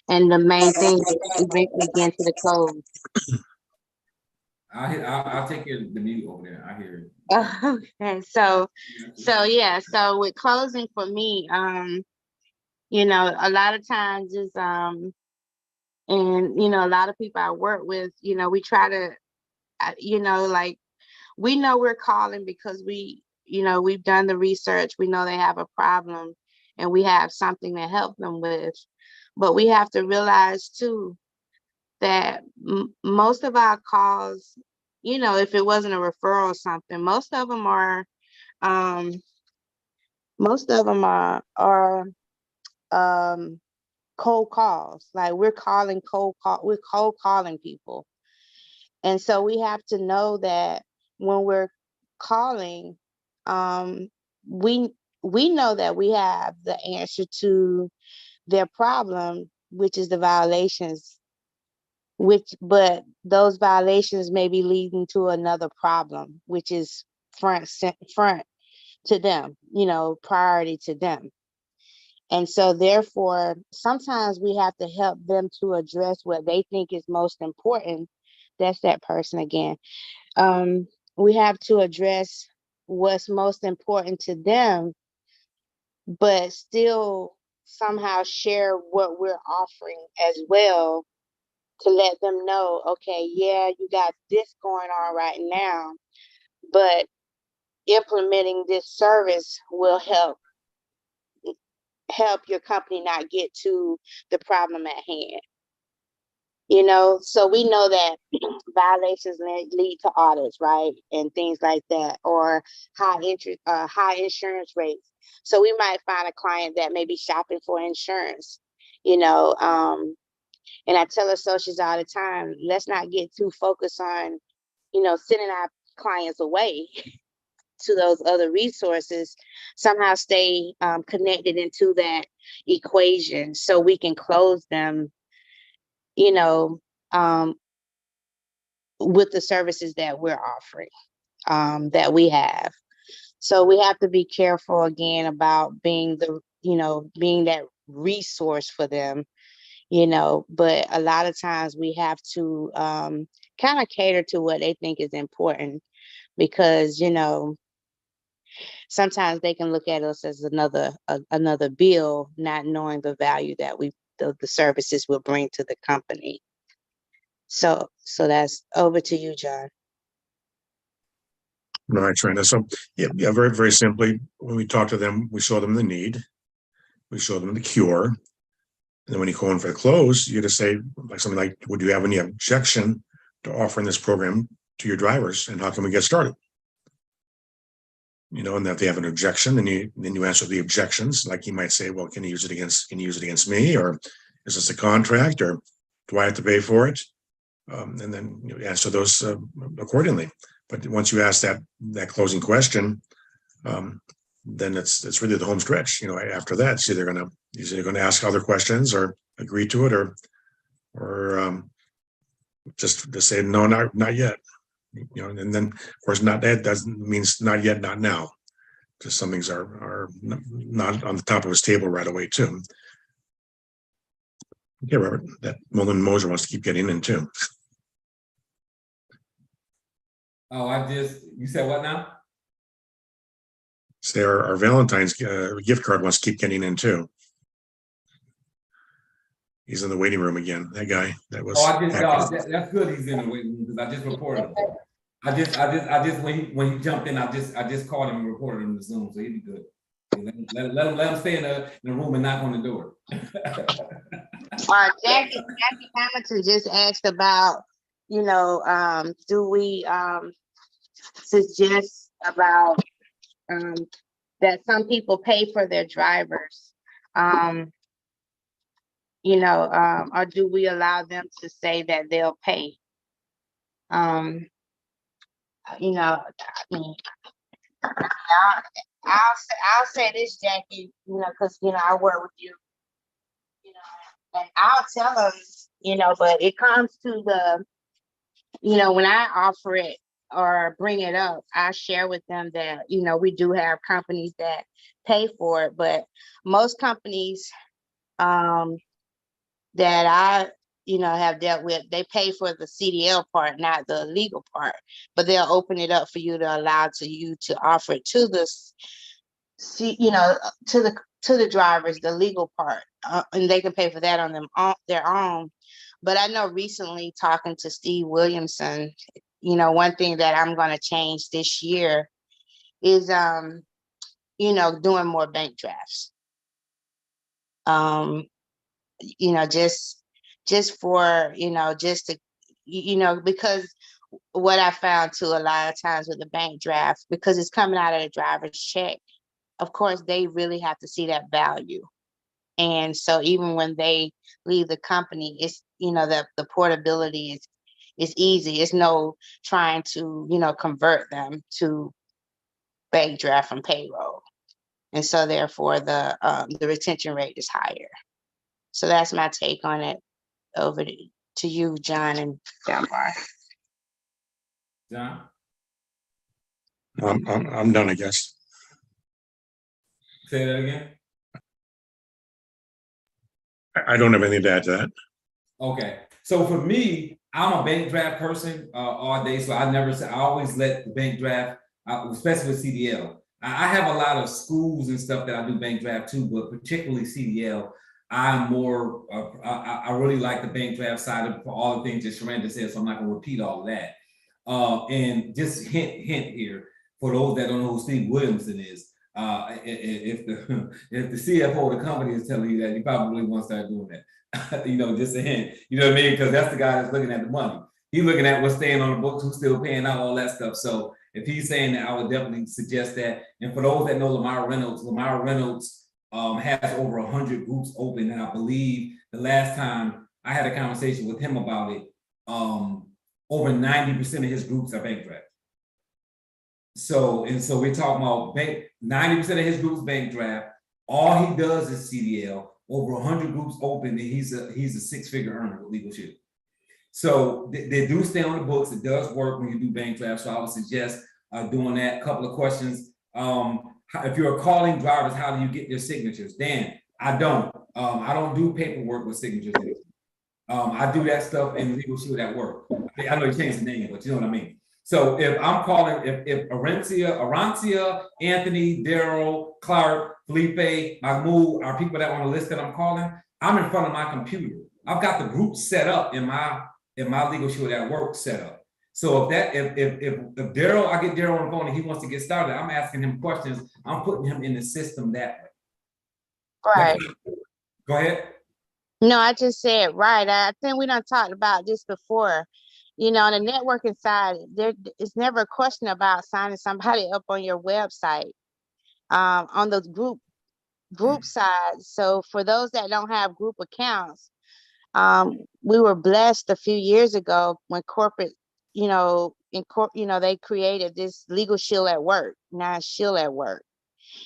and the main thing is eventually get to the close. I'll take care of the mute over there. I hear it. Okay, so with closing for me, a lot of times is and a lot of people I work with, we try to, like, we know we're calling because we've done the research, we know they have a problem and we have something to help them with. But we have to realize too that most of our calls, if it wasn't a referral or something, most of them are cold calls. Like, we're cold calling people. And so we have to know that when we're calling, we know that we have the answer to their problem, which is the violations, but those violations may be leading to another problem, which is front to them, priority to them. And so therefore, sometimes we have to help them to address what they think is most important. That's that person again. We have to address what's most important to them, but still somehow share what we're offering as well, to let them know, okay, yeah, you got this going on right now, but implementing this service will help your company not get to the problem at hand. So we know that violations lead to audits, right? And things like that, or high insurance rates. So we might find a client that may be shopping for insurance, and I tell associates all the time, let's not get too focused on, sending our clients away to those other resources. Somehow stay connected into that equation so we can close them, with the services that we're offering, that we have. So we have to be careful again about being that resource for them, but a lot of times we have to kind of cater to what they think is important, because, sometimes they can look at us as another bill, not knowing the value that the services will bring to the company. So that's over to you, John. All right, Trina. So yeah, very, very simply, when we talk to them, we show them the need, we show them the cure. And then when you go in for the close, you just say like something like, would you have any objection to offering this program to your drivers, and how can we get started? You know, and that if they have an objection, then you answer the objections. Like you might say, well, can you use it against me, or is this a contract, or do I have to pay for it? And then you answer those accordingly. But once you ask that closing question, then it's really the home stretch. You know, after that, it's either going to ask other questions or agree to it, or just say no, not yet. You know, and then of course, not that doesn't means not yet, not now. Just some things are not on the top of his table right away too. Okay, Robert, that Mullen Moser wants to keep getting in too. Oh, you said what now? Say our Valentine's gift card wants to keep getting in too. He's in the waiting room again. That guy that was. Oh, that's good. He's in the waiting room because I just reported him. I just when he jumped in, I just called him and reported him to Zoom, so he'd be good. Let him stay in the room and knock on the door. Jackie Hamilton just asked about, you know, do we suggest about that some people pay for their drivers, you know, or do we allow them to say that they'll pay? You know, I mean, I'll say this, Jackie, you know, because, you know, I work with you, you know, and I'll tell them, you know, but it comes to the, you know, when I offer it or bring it up, I share with them that, you know, we do have companies that pay for it, but most companies that I, you know, have dealt with, they pay for the CDL part, not the legal part, but they'll open it up for you to allow you to offer it to the, you know, to the drivers, the legal part, and they can pay for that on their own. But I know recently talking to Steve Williamson, you know, one thing that I'm going to change this year is, you know, doing more bank drafts. You know, just for, you know, just to, you know, because what I found too a lot of times with the bank draft, because it's coming out of the driver's check, of course, they really have to see that value. And so even when they leave the company, it's, you know, the portability is easy. It's no trying to, you know, convert them to bank draft from payroll. And so therefore the retention rate is higher. So that's my take on it. Over to you, John and Dunbar. John? I'm done, I guess. Say that again. I don't have anything to add to that. Okay, so for me, I'm a bank draft person all day, so I always let the bank draft, especially with CDL. I have a lot of schools and stuff that I do bank draft too, but particularly CDL, I'm more, I really like the bank draft side of for all the things that Sharanda said, so I'm not gonna repeat all of that. And just hint here, for those that don't know who Steve Williamson is, if the CFO of the company is telling you that, you probably want to start doing that. You know, just a hint. You know what I mean? Because that's the guy that's looking at the money. He's looking at what's staying on the books, who's still paying out, all that stuff. So if he's saying that, I would definitely suggest that. And for those that know Lamar Reynolds has over 100 groups open, and I believe the last time I had a conversation with him about it, over 90% of his groups are bank draft. So we're talking about 90% of his groups bank draft. All he does is CDL. Over 100 groups open, and he's a six-figure earner with Legal Shield. So they do stay on the books. It does work when you do bank draft. So I would suggest doing that. A couple of questions. If you're calling drivers, how do you get their signatures? Dan, I don't do paperwork with signatures. I do that stuff in Legal Shield at work. I know you changed the name, but you know what I mean. So if I'm calling, if Arancia, Anthony, Daryl, Clark, Felipe, Mahmoud are people that on the list that I'm calling, I'm in front of my computer. I've got the group set up in my legal show that work set up. So if Daryl, I get Daryl on the phone and he wants to get started, I'm asking him questions. I'm putting him in the system that way. Right. Go ahead. No, I just said right. I think we done talked about this before. You know, on the networking side, there is never a question about signing somebody up on your website. On the group side. So for those that don't have group accounts, we were blessed a few years ago when corporate, they created this legal shield at work, now it's shield at work.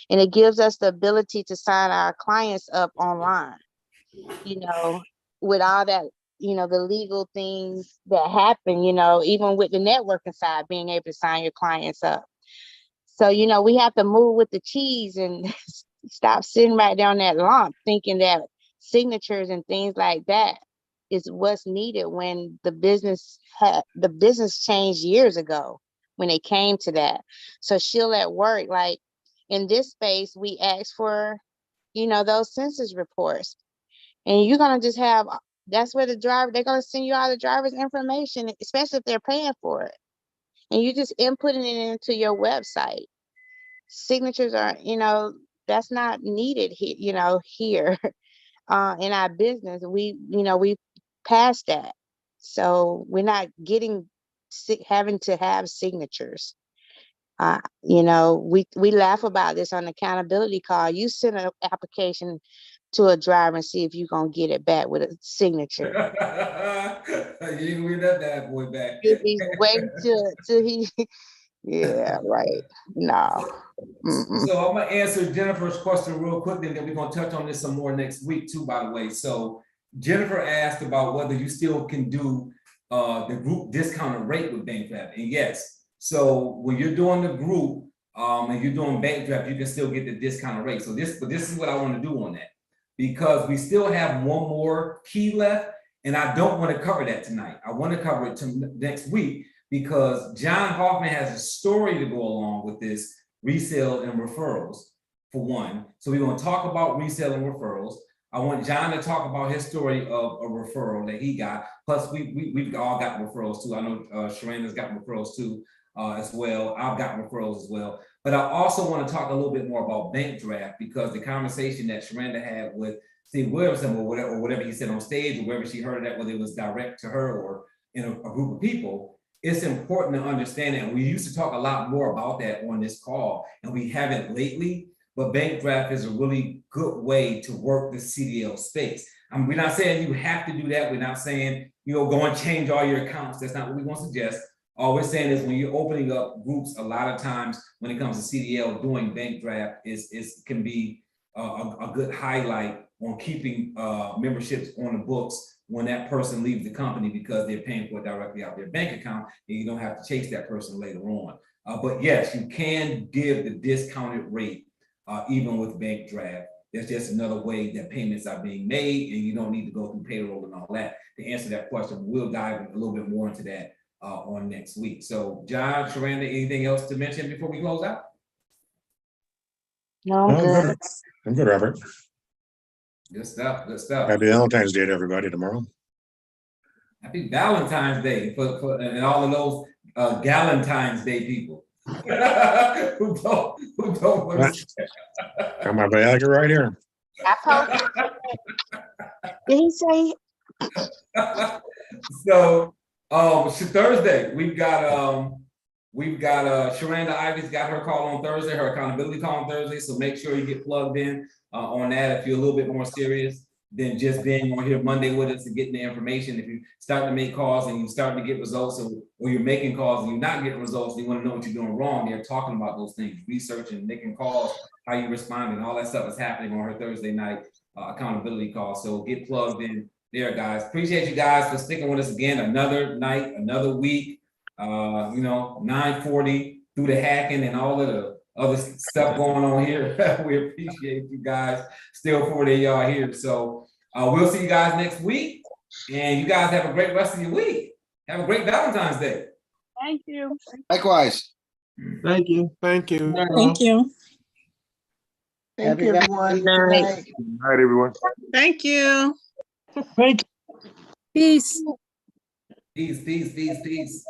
And it gives us the ability to sign our clients up online, with all that, the legal things that happen, even with the networking side, being able to sign your clients up. So, we have to move with the cheese and stop sitting right down that lump thinking that signatures and things like that is what's needed when the business changed years ago when it came to that. So shield at work, like in this space, we ask for, those census reports. And you're going to just have, that's where they're going to send you all the driver's information, especially if they're paying for it. And you just inputting it into your website. Signatures are, that's not needed here, here in our business. We passed that. So we're not having to have signatures. We laugh about this on accountability call. You send an application to a driver and see if you're going to get it back with a signature. You didn't read that bad boy back. He's waiting till he, yeah, right. No. So I'm going to answer Jennifer's question real quick, and then we're going to touch on this some more next week too, by the way. So Jennifer asked about whether you still can do the group discounted rate with bank draft. And yes, so when you're doing the group and you're doing bank draft, you can still get the discounted rate. So this is what I want to do on that, because we still have one more key left, and I don't want to cover that tonight. I want to cover it next week, because John Hoffman has a story to go along with this resale and referrals, for one. So we're going to talk about resale and referrals. I want John to talk about his story of a referral that he got. Plus, we've all got referrals too. I know Sharanda's got referrals too as well. I've got referrals as well. But I also want to talk a little bit more about bank draft, because the conversation that Sharanda had with Steve Williamson or whatever he said on stage, or wherever she heard that, whether it was direct to her or in a group of people, it's important to understand it. And we used to talk a lot more about that on this call, and we haven't lately. But bank draft is a really good way to work the CDL space. We're not saying you have to do that. We're not saying, go and change all your accounts. That's not what we want to suggest. All we're saying is when you're opening up groups, a lot of times when it comes to CDL, doing bank draft can be a good highlight on keeping memberships on the books when that person leaves the company, because they're paying for it directly out their bank account, and you don't have to chase that person later on. But yes, you can give the discounted rate even with bank draft. There's just another way that payments are being made, and you don't need to go through payroll and all that. To answer that question, we'll dive a little bit more into that on next week. So John, Sharanda, anything else to mention before we close out? No, I'm good. I'm good, Robert. Good stuff, good stuff. Happy Valentine's Day to everybody tomorrow. Happy Valentine's Day for and all of those Galentine's Day people. who don't want to. Got my bag right here. I posted. Did he say? So Thursday we've got Sharanda Ivy's got her call on Thursday, her accountability call on Thursday. So make sure you get plugged in on that if you're a little bit more serious than just being on here Monday with us and getting the information. If you start to make calls and you're starting to get results, or you're making calls and you're not getting results, and you want to know what you're doing wrong, they're talking about those things, researching, making calls, how you respond, and all that stuff is happening on her Thursday night accountability call. So get plugged in there, guys. Appreciate you guys for sticking with us again. Another night, another week. 9:40 through the hacking and all of the other stuff going on here. We appreciate you guys still for that y'all here. So we'll see you guys next week, and you guys have a great rest of your week. Have a great Valentine's Day. Thank you. Likewise. Thank you. Thank you. Thank you. Thank you, everyone. Good night. Good night, everyone. Thank you. Peace. Peace, peace, peace, peace.